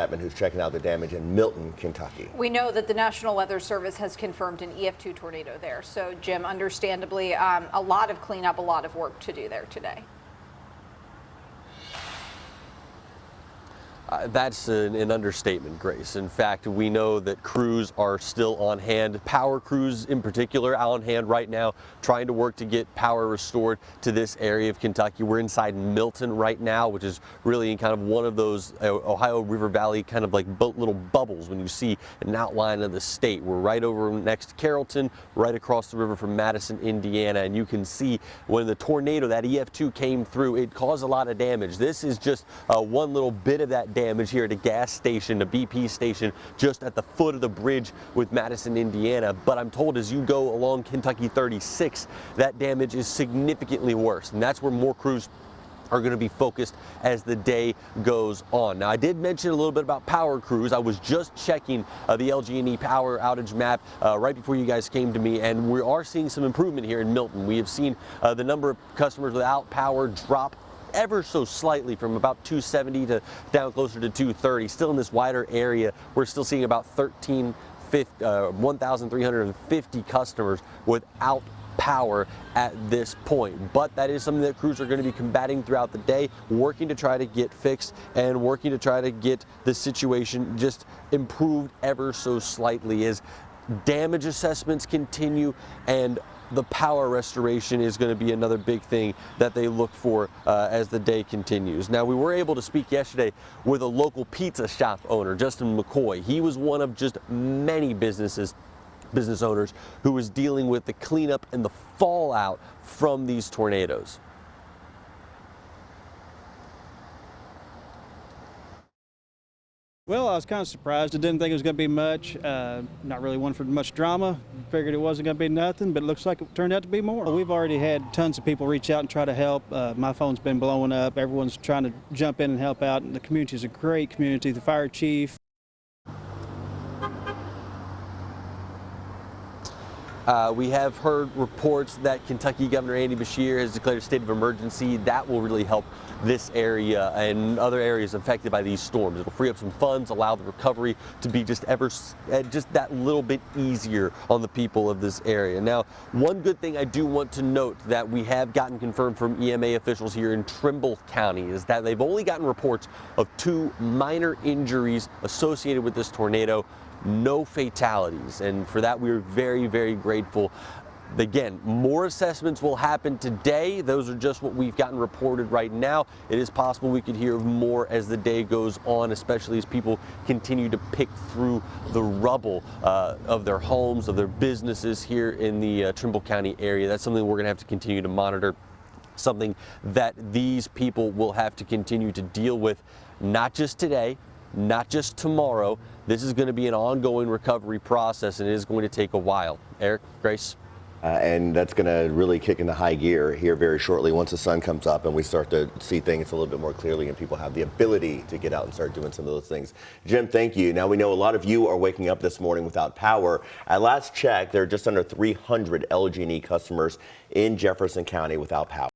Chapman, who's checking out the damage in Milton, Kentucky. We know that the National Weather Service has confirmed an EF-2 tornado there. So, Jim, understandably, a lot of cleanup, a lot of work to do there today. That's an understatement, Grace. In fact, we know that crews are still on hand, power crews in particular, on hand right now, trying to work to get power restored to this area of Kentucky. We're inside Milton right now, which is really in kind of one of those Ohio River Valley kind of like little bubbles when you see an outline of the state. We're right over next to Carrollton, right across the river from Madison, Indiana, and you can see when the tornado, that EF-2 came through, it caused a lot of damage. This is just one little bit of that damage here at a gas station, a BP station, just at the foot of the bridge with Madison, Indiana. But I'm told as you go along Kentucky 36, that damage is significantly worse. And that's where more crews are going to be focused as the day goes on. Now, I did mention a little bit about power crews. I was just checking the LG&E power outage map right before you guys came to me, and we are seeing some improvement here in Milton. We have seen the number of customers without power drop ever so slightly from about 270 to down closer to 230. Still in this wider area, we're still seeing about 1,350 customers without power at this point. But that is something that crews are going to be combating throughout the day, working to try to get fixed and working to try to get the situation just improved ever so slightly as damage assessments continue, and the power restoration is going to be another big thing that they look for as the day continues. Now, we were able to speak yesterday with a local pizza shop owner, Justin McCoy. He was one of just many business owners who was dealing with the cleanup and the fallout from these tornadoes. Well, I was kind of surprised. I didn't think it was going to be much. Not really one for much drama. Figured it wasn't going to be nothing, but it looks like it turned out to be more. We've already had tons of people reach out and try to help. My phone's been blowing up. Everyone's trying to jump in and help out. And the community is a great community. The fire chief. We have heard reports that Kentucky Governor Andy Beshear has declared a state of emergency. That will really help this area and other areas affected by these storms. It'll free up some funds, allow the recovery to be just that little bit easier on the people of this area. Now, one good thing I do want to note that we have gotten confirmed from EMA officials here in Trimble County is that they've only gotten reports of 2 minor injuries associated with this tornado. No fatalities, and for that we're very, very grateful. Again, more assessments will happen today. Those are just what we've gotten reported right now. It is possible we could hear more as the day goes on, especially as people continue to pick through the rubble of their homes, of their businesses here in the Trimble County area. That's something we're going to have to continue to monitor, something that these people will have to continue to deal with, not just today, not just tomorrow. This is going to be an ongoing recovery process, and it is going to take a while. Eric, Grace? And that's going to really kick into high gear here very shortly once the sun comes up and we start to see things a little bit more clearly and people have the ability to get out and start doing some of those things. Jim, thank you. Now, we know a lot of you are waking up this morning without power. At last check, there are just under 300 LG&E customers in Jefferson County without power.